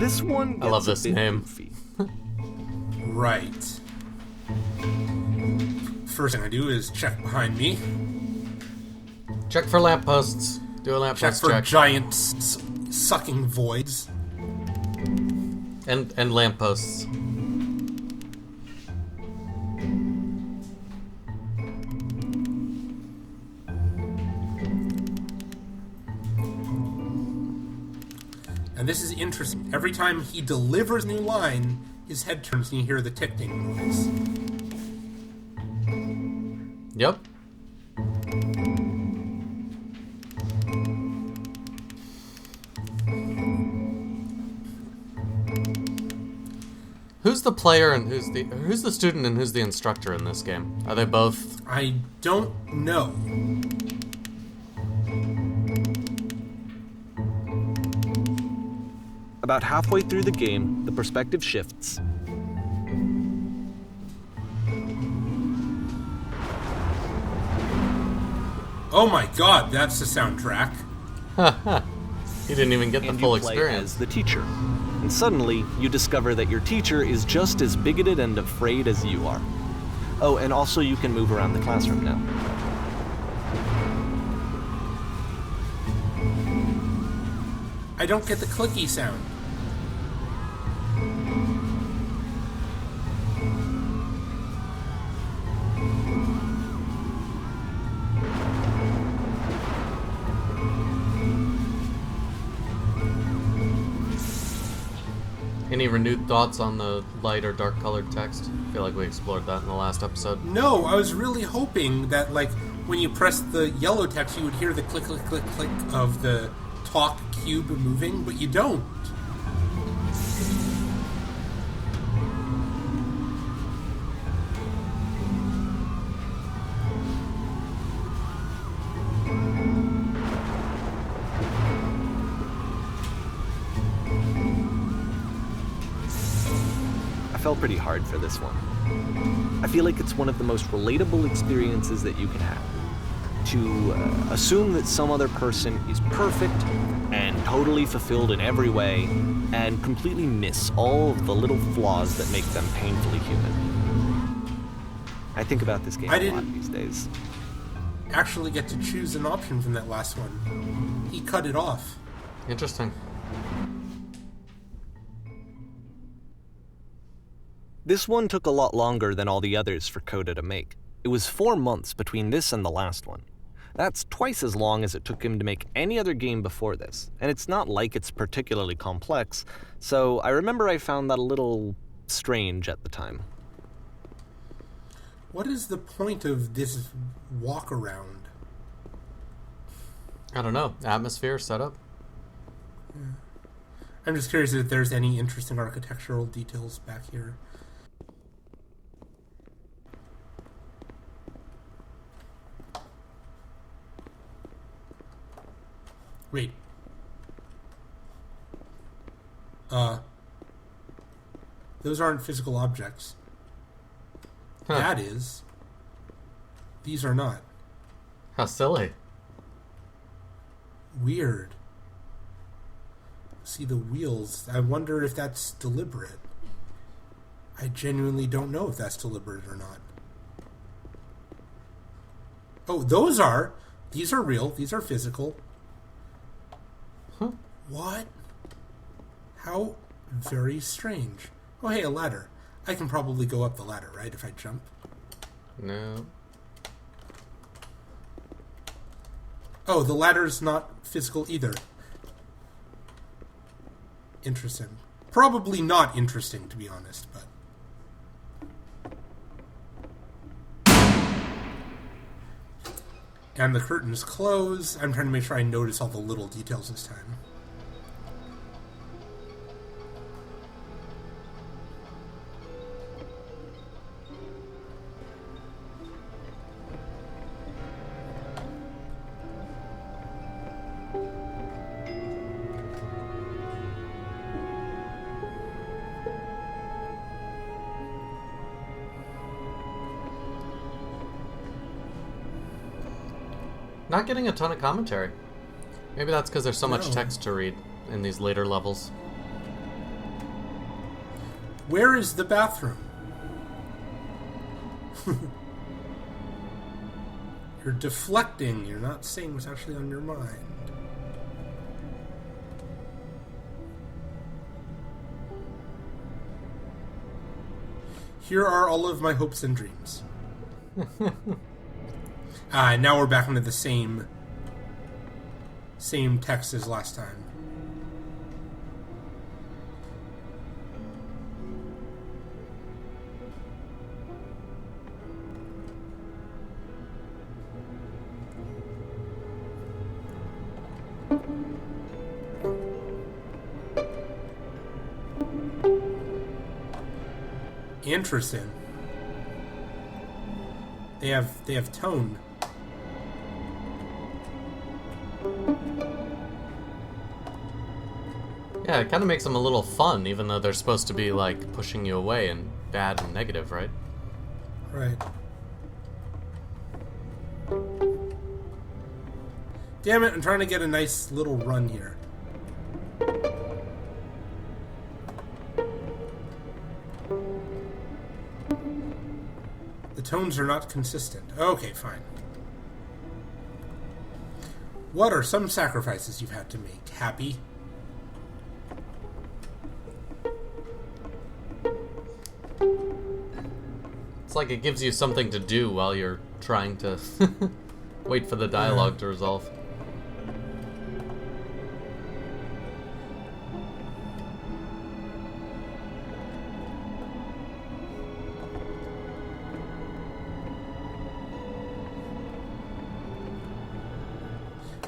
This one gets I love a this bit name. goofy. Right. First thing I do is check behind me. Check for lampposts. Do a Check lamppost for check. giant sucking voids. And lampposts. And this is interesting. Every time he delivers a new line, his head turns and you hear the ticking noise. Yep. Who's the player and who's the student and who's the instructor in this game? Are they both? I don't know. About halfway through the game, the perspective shifts. Oh my god, that's the soundtrack. He didn't even get the And full you play experience. as the teacher. And suddenly, you discover that your teacher is just as bigoted and afraid as you are. Oh, and also you can move around the classroom now. I don't get the clicky sound. Any renewed thoughts on the light or dark colored text? I feel like we explored that in the last episode. No, I was really hoping that, like, when you press the yellow text, you would hear the click, click, click, click of the talk cube moving, but you don't. I fell pretty hard for this one. I feel like it's one of the most relatable experiences that you can have. To assume that some other person is perfect and totally fulfilled in every way, and completely miss all of the little flaws that make them painfully human. I think about this game I a lot didn't- these days. Actually get to choose an option from that last one. He cut it off. Interesting. This one took a lot longer than all the others for Coda to make. It was 4 months between this and the last one. That's twice as long as it took him to make any other game before this, and it's not like it's particularly complex, so I remember I found that a little strange at the time. What is the point of this walk around? I don't know. Atmosphere setup. I'm just curious if there's any interesting architectural details back here. Wait. Those aren't physical objects. Huh. That is. These are not. How silly. Weird. See the wheels. I wonder if that's deliberate. I genuinely don't know if that's deliberate or not. Oh, those are. These are real. These are physical. Huh. What? How very strange. Oh, hey, a ladder. I can probably go up the ladder, right, if I jump? No. Oh, the ladder's not physical either. Interesting. Probably not interesting, to be honest, but... And the curtains close. I'm trying to make sure I notice all the little details this time. Not getting a ton of commentary. Maybe that's because there's so much No. text to read in these later levels. Where is the bathroom? You're deflecting. You're not saying what's actually on your mind. Here are all of my hopes and dreams. Now we're back into the same text as last time. Interesting. They have tone. Yeah, it kind of makes them a little fun, even though they're supposed to be, like, pushing you away and bad and negative, right? Right. Damn it, I'm trying to get a nice little run here. The tones are not consistent. Okay, fine. What are some sacrifices you've had to make? Happy? It's like it gives you something to do while you're trying to wait for the dialogue to resolve.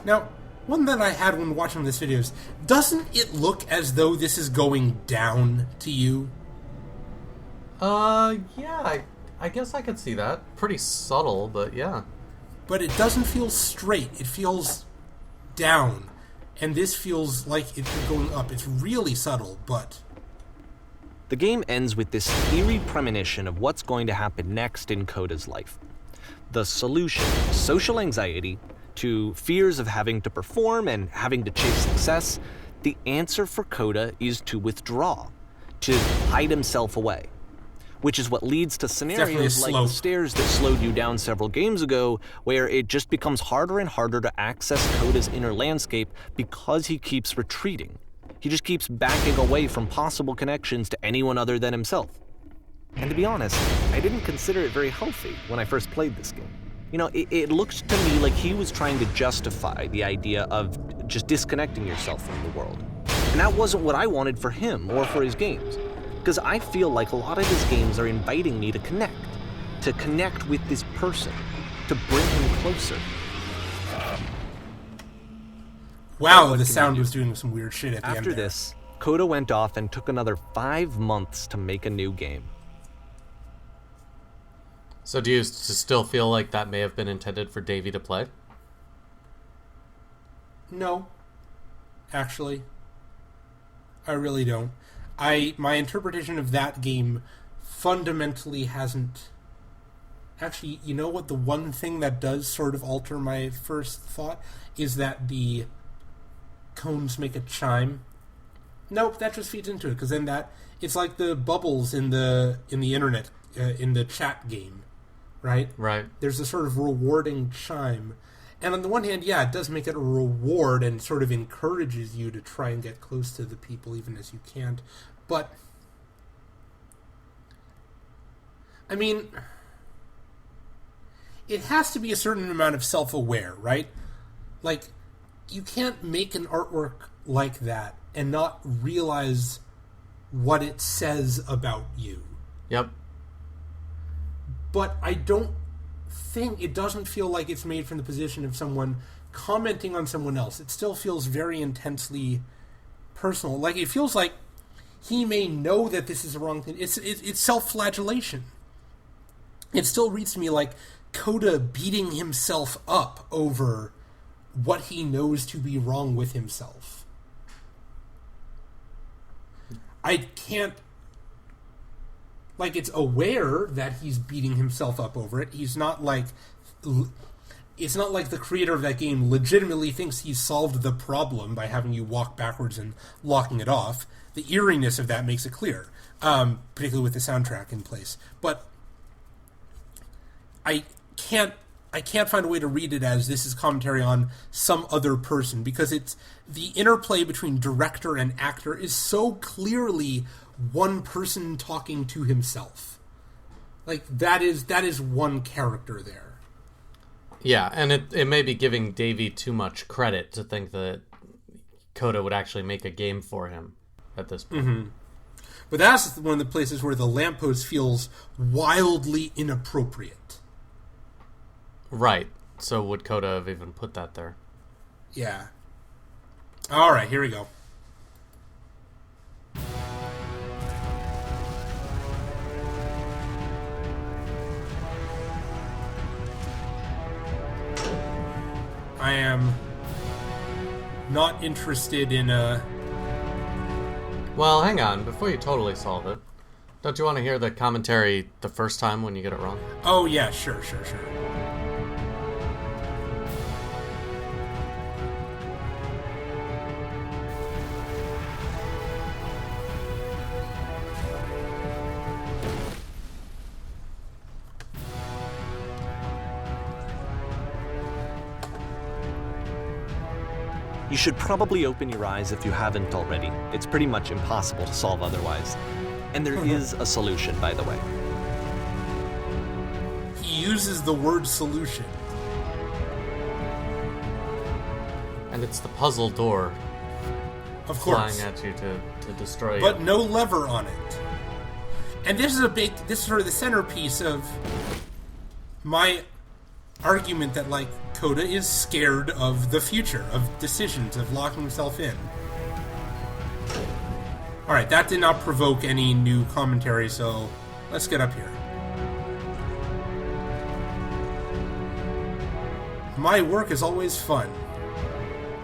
Now, one that I had when watching this video is, doesn't it look as though this is going down to you? Yeah, I guess I could see that. Pretty subtle, but yeah. But it doesn't feel straight. It feels down. And this feels like it's going up. It's really subtle, but... The game ends with this eerie premonition of what's going to happen next in Coda's life. The solution, social anxiety, to fears of having to perform and having to chase success, the answer for Coda is to withdraw, to hide himself away. Which is what leads to scenarios like the stairs that slowed you down several games ago, where it just becomes harder and harder to access Coda's inner landscape because he keeps retreating. He just keeps backing away from possible connections to anyone other than himself. And to be honest, I didn't consider it very healthy when I first played this game. You know, it looked to me like he was trying to justify the idea of just disconnecting yourself from the world. And that wasn't what I wanted for him or for his games. Because I feel like a lot of his games are inviting me to connect with this person, to bring him closer. Wow, the sound was doing some weird shit at the end. After this, Coda went off and took another 5 months to make a new game. So do you still feel like that may have been intended for Davey to play? No. Actually. I really don't. My interpretation of that game fundamentally hasn't... Actually, you know what? The one thing that does sort of alter my first thought is that the cones make a chime. Nope, that just feeds into it, because then it's like the bubbles in the internet, in the chat game, right? Right. There's a sort of rewarding chime. And on the one hand, yeah, it does make it a reward and sort of encourages you to try and get close to the people even as you can't. But, I mean, it has to be a certain amount of self-aware, right? Like, you can't make an artwork like that and not realize what it says about you. Yep. But I don't think, it doesn't feel like it's made from the position of someone commenting on someone else. It still feels very intensely personal. Like, it feels like he may know that this is the wrong thing. It's self-flagellation. It still reads to me like Coda beating himself up over what he knows to be wrong with himself. I can't... Like, it's aware that he's beating himself up over it. He's not, like... it's not like the creator of that game legitimately thinks he's solved the problem by having you walk backwards and locking it off. The eeriness of that makes it clear, particularly with the soundtrack in place. But I can't find a way to read it as this is commentary on some other person, because it's the interplay between director and actor is so clearly one person talking to himself. Like, that is one character there. Yeah, and it may be giving Davey too much credit to think that Coda would actually make a game for him at this point. Mm-hmm. But that's one of the places where the lamppost feels wildly inappropriate. Right. So would Coda have even put that there? Yeah. All right, here we go. I am not interested in a... Well, hang on. Before you totally solve it, don't you want to hear the commentary the first time when you get it wrong? Oh, yeah, sure. You should probably open your eyes if you haven't already. It's pretty much impossible to solve otherwise. And there is a solution, by the way. He uses the word solution. And it's the puzzle door Of course. flying at you to destroy But you. no lever on it. And this is sort of the centerpiece of my argument that, like, Coda is scared of the future, of decisions, of locking himself in. Alright, that did not provoke any new commentary, so let's get up here. My work is always fun.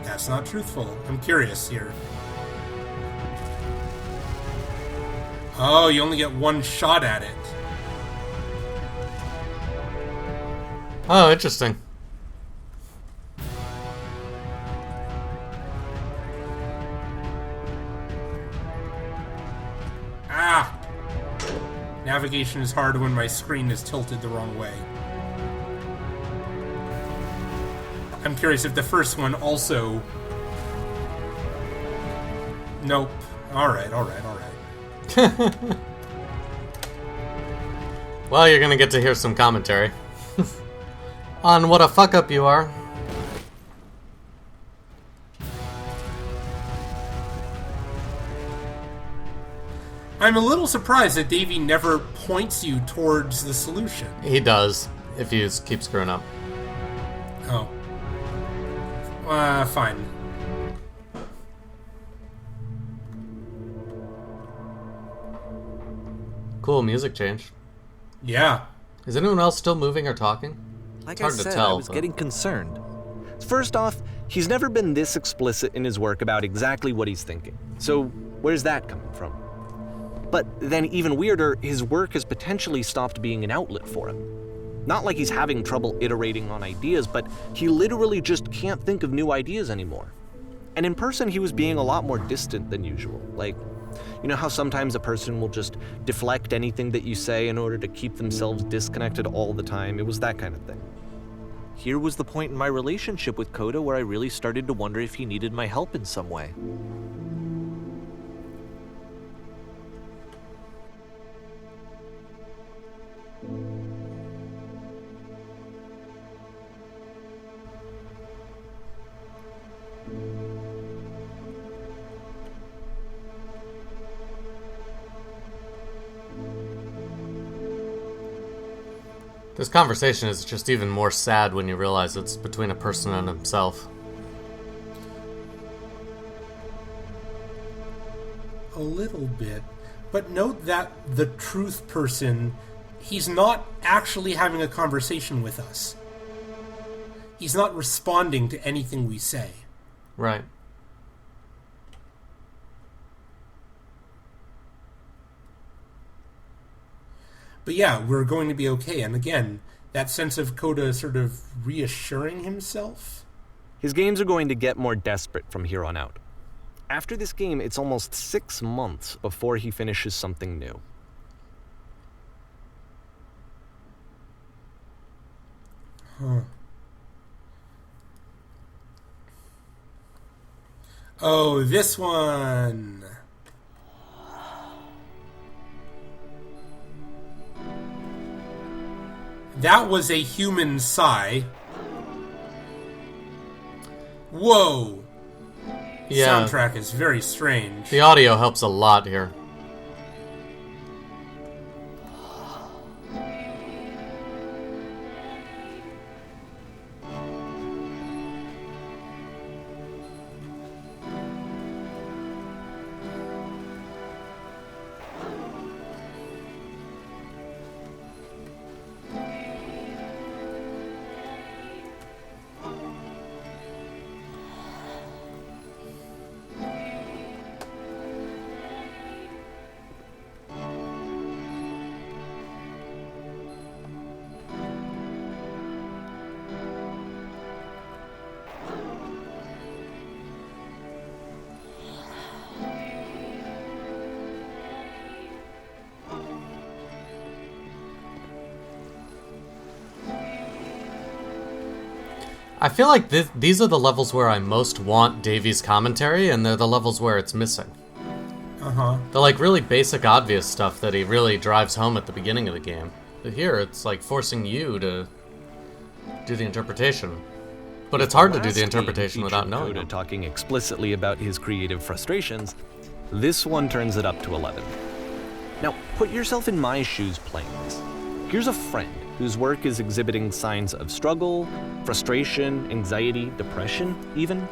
That's not truthful. I'm curious here. Oh, you only get one shot at it. Oh, interesting. Ah! Navigation is hard when my screen is tilted the wrong way. I'm curious if the first one also... Nope. Alright. Well, you're gonna get to hear some commentary on what a fuck up you are. I'm a little surprised that Davey never points you towards the solution. He does, if you keep screwing up. Oh. Fine. Cool music change. Yeah. Is anyone else still moving or talking? Like It's hard I to said, tell, I was but- getting concerned. First off, he's never been this explicit in his work about exactly what he's thinking. So where's that coming from? But then even weirder, his work has potentially stopped being an outlet for him. Not like he's having trouble iterating on ideas, but he literally just can't think of new ideas anymore. And in person, he was being a lot more distant than usual. Like, you know how sometimes a person will just deflect anything that you say in order to keep themselves disconnected all the time? It was that kind of thing. Here was the point in my relationship with Coda where I really started to wonder if he needed my help in some way. This conversation is just even more sad when you realize it's between a person and himself. A little bit. But note that the truth person, he's not actually having a conversation with us. He's not responding to anything we say. Right. But yeah, we're going to be okay. And again, that sense of Coda sort of reassuring himself. His games are going to get more desperate from here on out. After this game, it's almost 6 months before he finishes something new. Huh. Oh, this one. That was a human sigh. Whoa. Yeah. Soundtrack is very strange. The audio helps a lot here. I feel like these are the levels where I most want Davy's commentary, and they're the levels where it's missing. Uh-huh. The like really basic, obvious stuff that he really drives home at the beginning of the game. But here, it's like forcing you to do the interpretation. But it's hard to do the interpretation without knowing Coda them. talking explicitly about his creative frustrations. This one turns it up to 11. Now, put yourself in my shoes playing this. Here's a friend whose work is exhibiting signs of struggle, frustration, anxiety, depression, even.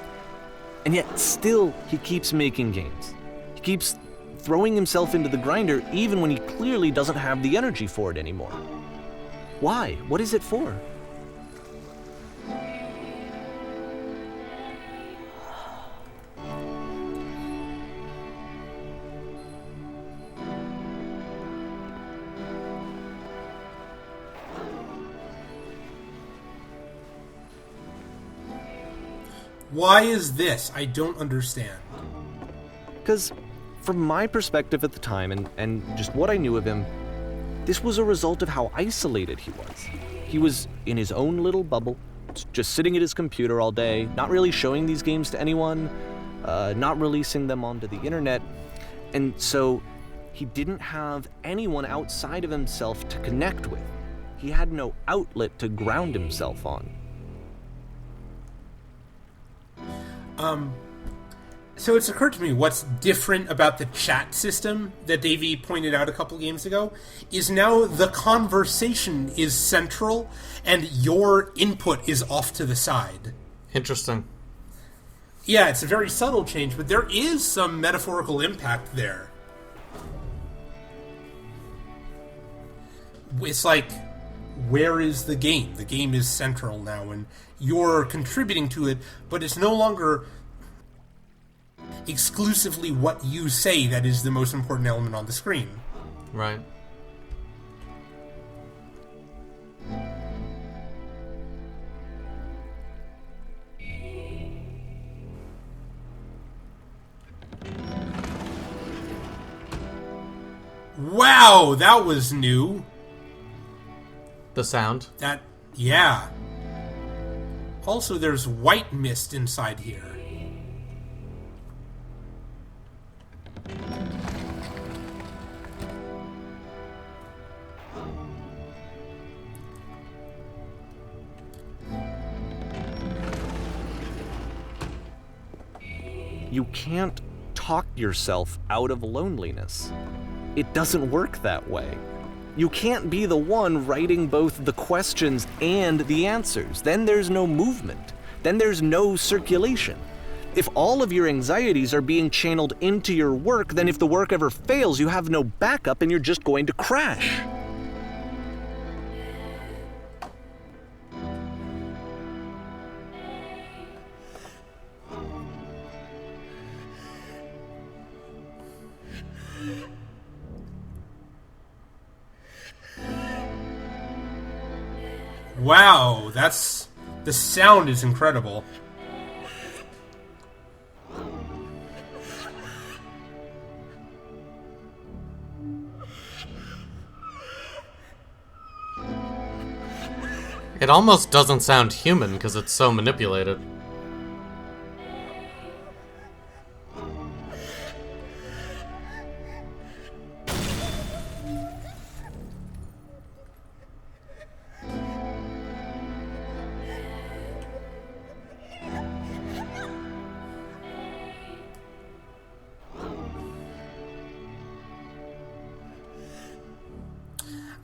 And yet, still, he keeps making games. He keeps throwing himself into the grinder even when he clearly doesn't have the energy for it anymore. Why? What is it for? Why is this? I don't understand. Because from my perspective at the time and just what I knew of him, this was a result of how isolated he was. He was in his own little bubble, just sitting at his computer all day, not really showing these games to anyone, not releasing them onto the internet, and so he didn't have anyone outside of himself to connect with. He had no outlet to ground himself on. So it's occurred to me what's different about the chat system that Davey pointed out a couple games ago is now the conversation is central and your input is off to the side. Interesting. Yeah, it's a very subtle change, but there is some metaphorical impact there. It's like, where is the game? The game is central now, and you're contributing to it, but it's no longer exclusively what you say that is the most important element on the screen. Right. Wow, that was new. The sound. Yeah. Also, there's white mist inside here. You can't talk yourself out of loneliness. It doesn't work that way. You can't be the one writing both the questions and the answers. Then there's no movement. Then there's no circulation. If all of your anxieties are being channeled into your work, then if the work ever fails, you have no backup and you're just going to crash. Wow, the sound is incredible. It almost doesn't sound human because it's so manipulated.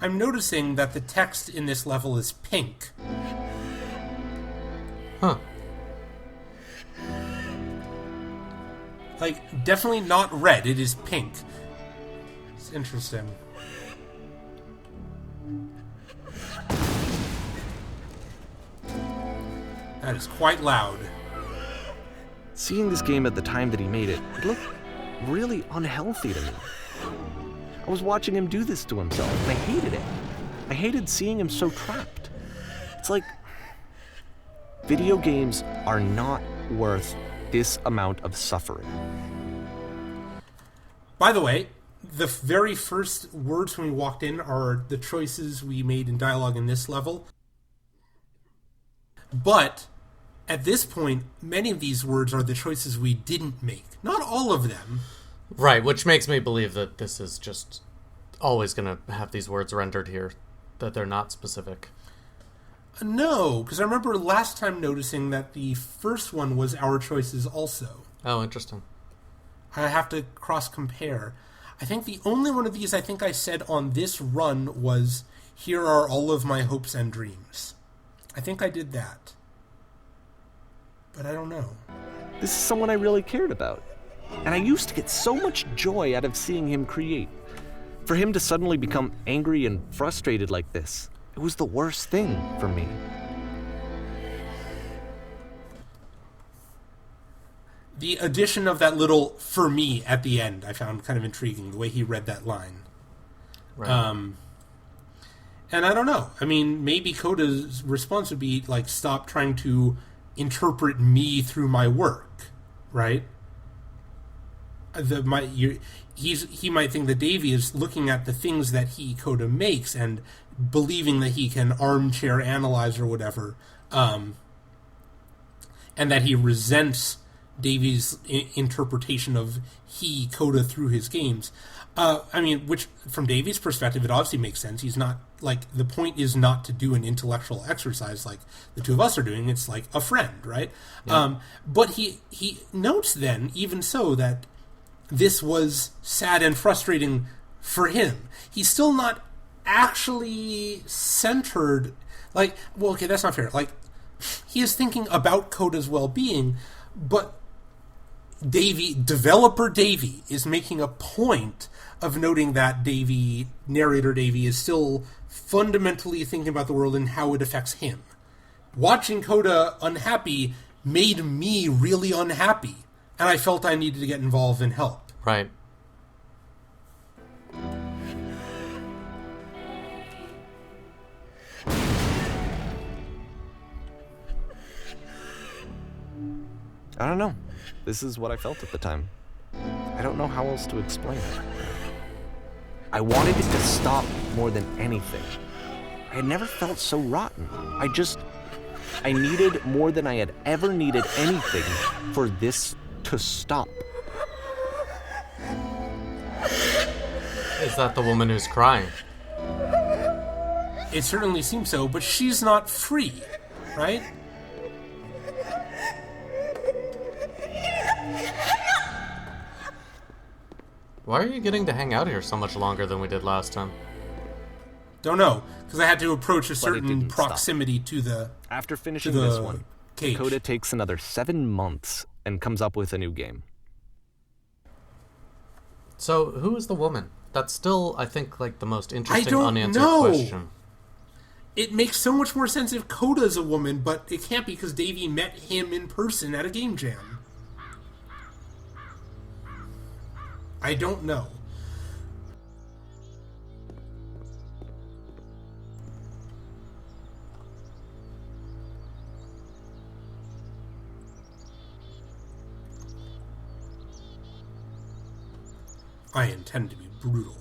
I'm noticing that the text in this level is pink. Huh. Like, definitely not red, it is pink. It's interesting. That is quite loud. Seeing this game at the time that he made it, it looked really unhealthy to me. I was watching him do this to himself, and I hated it. I hated seeing him so trapped. It's like, video games are not worth this amount of suffering. By the way, the very first words when we walked in are the choices we made in dialogue in this level. But at this point, many of these words are the choices we didn't make. Not all of them. Right, which makes me believe that this is just always going to have these words rendered here, that they're not specific. No, because I remember last time noticing that the first one was our choices also. Oh, interesting. I have to cross-compare. I think the only one of these I think I said on this run was, "Here are all of my hopes and dreams." I think I did that. But I don't know. This is someone I really cared about. And I used to get so much joy out of seeing him create. For him to suddenly become angry and frustrated like this, it was the worst thing for me. The addition of that little "for me" at the end I found kind of intriguing, the way he read that line. Right. And I don't know. I mean, maybe Coda's response would be, like, stop trying to interpret me through my work, right? He might think that Davey is looking at the things that Coda makes and believing that he can armchair analyze or whatever, and that he resents Davey's interpretation of Coda through his games. I mean, which, from Davey's perspective, it obviously makes sense. He's not, like, the point is not to do an intellectual exercise like the two of us are doing. It's like a friend, right? Yeah. But he notes then, even so, that this was sad and frustrating for him. He's still not actually centered, like, well, okay, that's not fair. Like, he is thinking about Coda's well-being, but developer Davey is making a point of noting that narrator Davey is still fundamentally thinking about the world and how it affects him. Watching Coda unhappy made me really unhappy, and I felt I needed to get involved and help. Right. I don't know. This is what I felt at the time. I don't know how else to explain it. I wanted it to stop more than anything. I had never felt so rotten. I needed more than I had ever needed anything for this to stop. Is that the woman who's crying? It certainly seems so, but she's not free, right? Why are you getting to hang out here so much longer than we did last time? Don't know, because I had to approach a But it certain didn't proximity to the After finishing the this one, cage. Coda takes another 7 months and comes up with a new game. So, who is the woman? That's still, I think, like the most interesting don't unanswered know. question. It makes so much more sense if Coda's a woman, but it can't be because Davey met him in person at a game jam. I don't know. I intend to be brutal.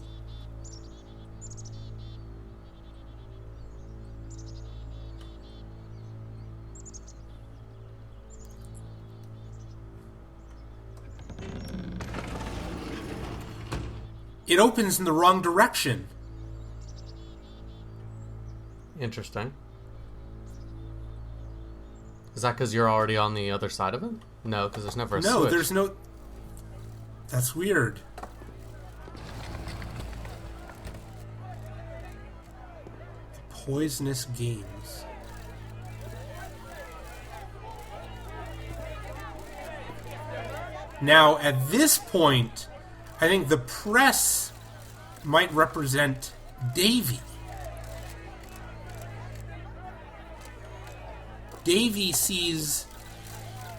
It opens in the wrong direction. Interesting. Is that because you're already on the other side of it? No, because there's never a switch. No, there's no... That's weird. Poisonous games. Now, at this point, I think the press might represent Davy. Davy sees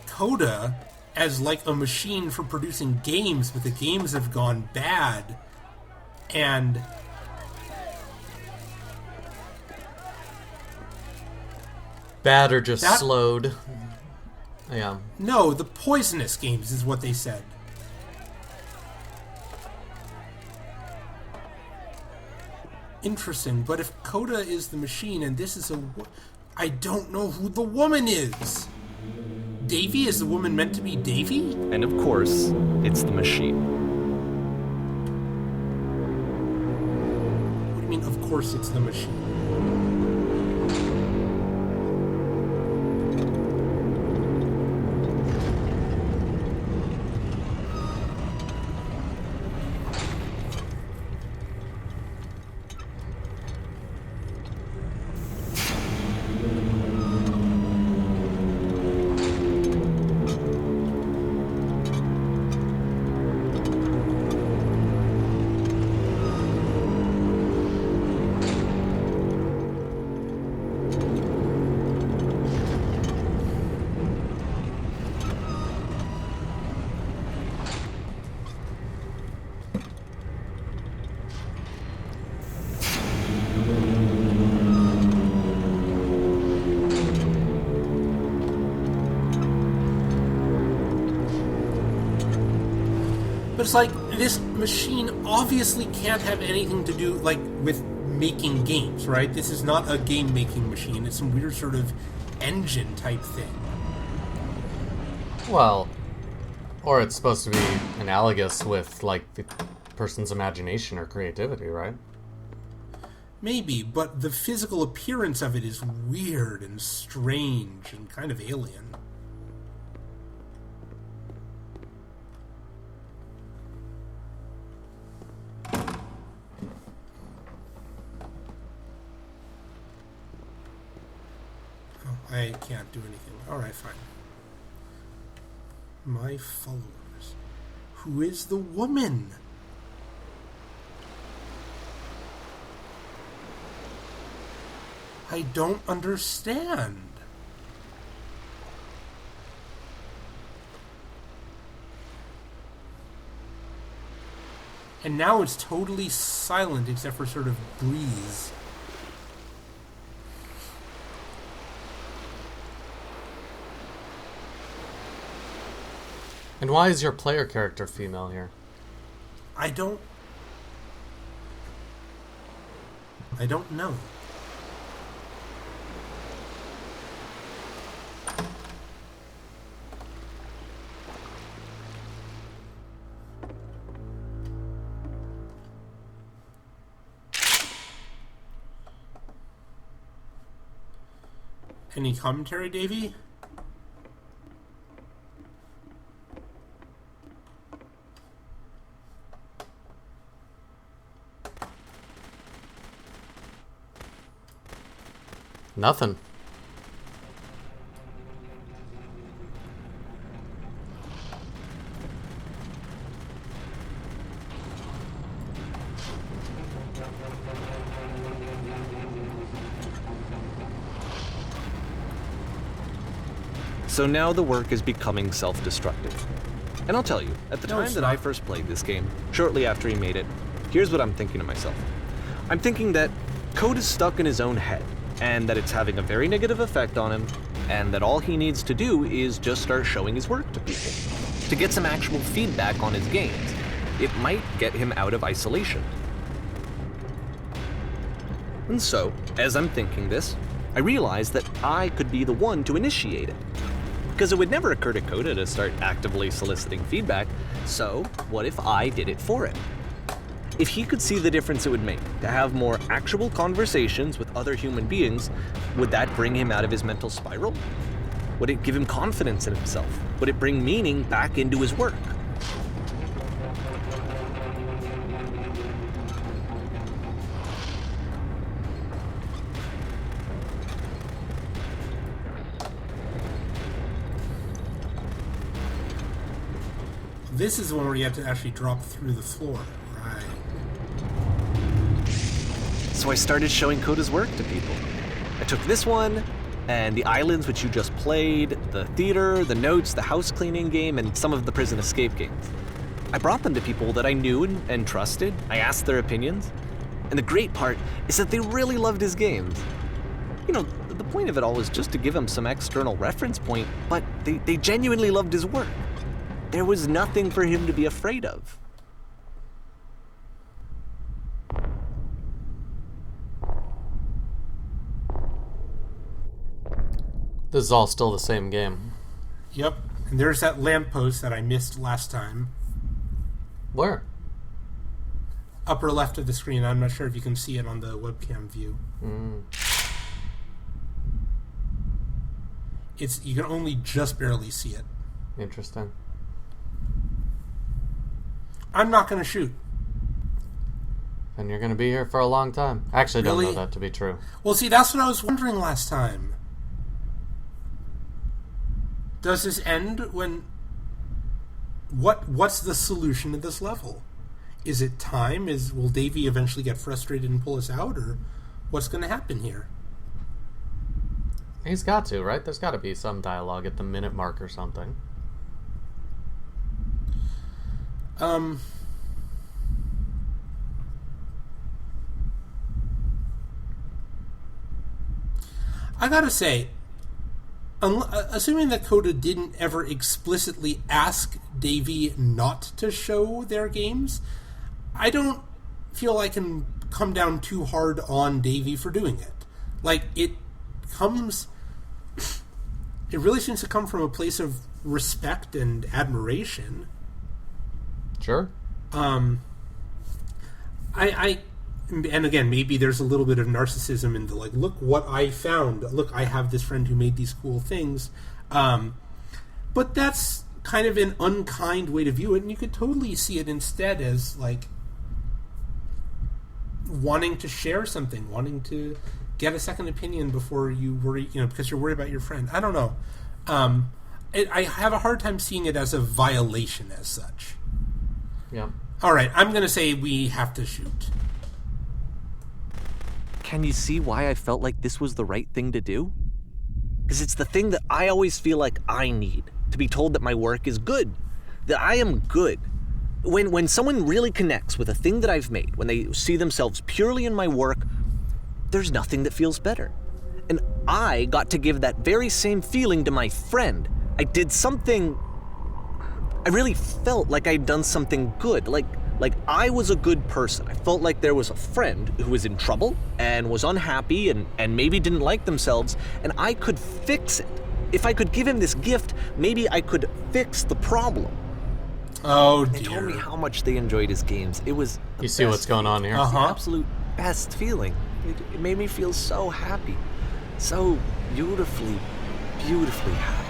Coda as like a machine for producing games, but the games have gone bad. And bad or just slowed. Yeah. no, the poisonous games is what they said. Interesting, but if Coda is the machine and this is I don't know who the woman is. Davy? Is the woman meant to be Davy? And of course, it's the machine. What do you mean, of course it's the machine? But it's like, this machine obviously can't have anything to do, like, with making games, right? This is not a game-making machine. It's some weird sort of engine-type thing. Well, or it's supposed to be analogous with, like, the person's imagination or creativity, right? Maybe, but the physical appearance of it is weird and strange and kind of alien. I can't do anything. Alright, fine. My followers. Who is the woman? I don't understand. And now it's totally silent except for sort of breeze. And why is your player character female here? I don't know. Any commentary, Davey? Nothing. So now the work is becoming self-destructive. And I'll tell you, at the time that I first played this game, shortly after he made it, here's what I'm thinking to myself. I'm thinking that Code is stuck in his own head, and that it's having a very negative effect on him, and that all he needs to do is just start showing his work to people, to get some actual feedback on his games. it might get him out of isolation. And so, as I'm thinking this, I realize that I could be the one to initiate it. Because it would never occur to Coda to start actively soliciting feedback, so what if I did it for him? If he could see the difference it would make to have more actual conversations with other human beings, would that bring him out of his mental spiral? Would it give him confidence in himself? Would it bring meaning back into his work? This is the one where you have to actually drop through the floor. Right. So I started showing Coda's work to people. I took this one, and the islands which you just played, the theater, the notes, the house cleaning game, and some of the prison escape games. I brought them to people that I knew and trusted. I asked their opinions. And the great part is that they really loved his games. You know, the point of it all was just to give him some external reference point, but they genuinely loved his work. There was nothing for him to be afraid of. This is all still the same game. Yep. And there's that lamppost that I missed last time. Where? Upper left of the screen. I'm not sure if you can see it on the webcam view. You can only just barely see it. Interesting. I'm not going to shoot. And you're going to be here for a long time. Actually, I don't Really? know that to be true. Well, see, that's what I was wondering last time. Does this end when... What's the solution to this level? Is it time? Will Davey eventually get frustrated and pull us out? Or what's going to happen here? He's got to, right? There's got to be some dialogue at the minute mark or something. I gotta say, assuming that Coda didn't ever explicitly ask Davey not to show their games, I don't feel I can come down too hard on Davey for doing it. Like, it really seems to come from a place of respect and admiration. Sure. And again, maybe there's a little bit of narcissism in the, like, look what I found. Look, I have this friend who made these cool things. But that's kind of an unkind way to view it, and you could totally see it instead as, like, wanting to share something, wanting to get a second opinion before you worry, because you're worried about your friend. I don't know. I have a hard time seeing it as a violation as such. Yeah. All right, I'm going to say we have to shoot. Can you see why I felt like this was the right thing to do? Because it's the thing that I always feel like I need, to be told that my work is good, that I am good. When someone really connects with a thing that I've made, when they see themselves purely in my work, there's nothing that feels better. And I got to give that very same feeling to my friend. I did something... I really felt like I'd done something good, like I was a good person. I felt like there was a friend who was in trouble and was unhappy and maybe didn't like themselves, and I could fix it. If I could give him this gift, maybe I could fix the problem. Oh, They told me how much they enjoyed his games. It was the You see best what's going on here? feeling. It was the absolute best feeling. It made me feel so happy. So beautifully, beautifully happy.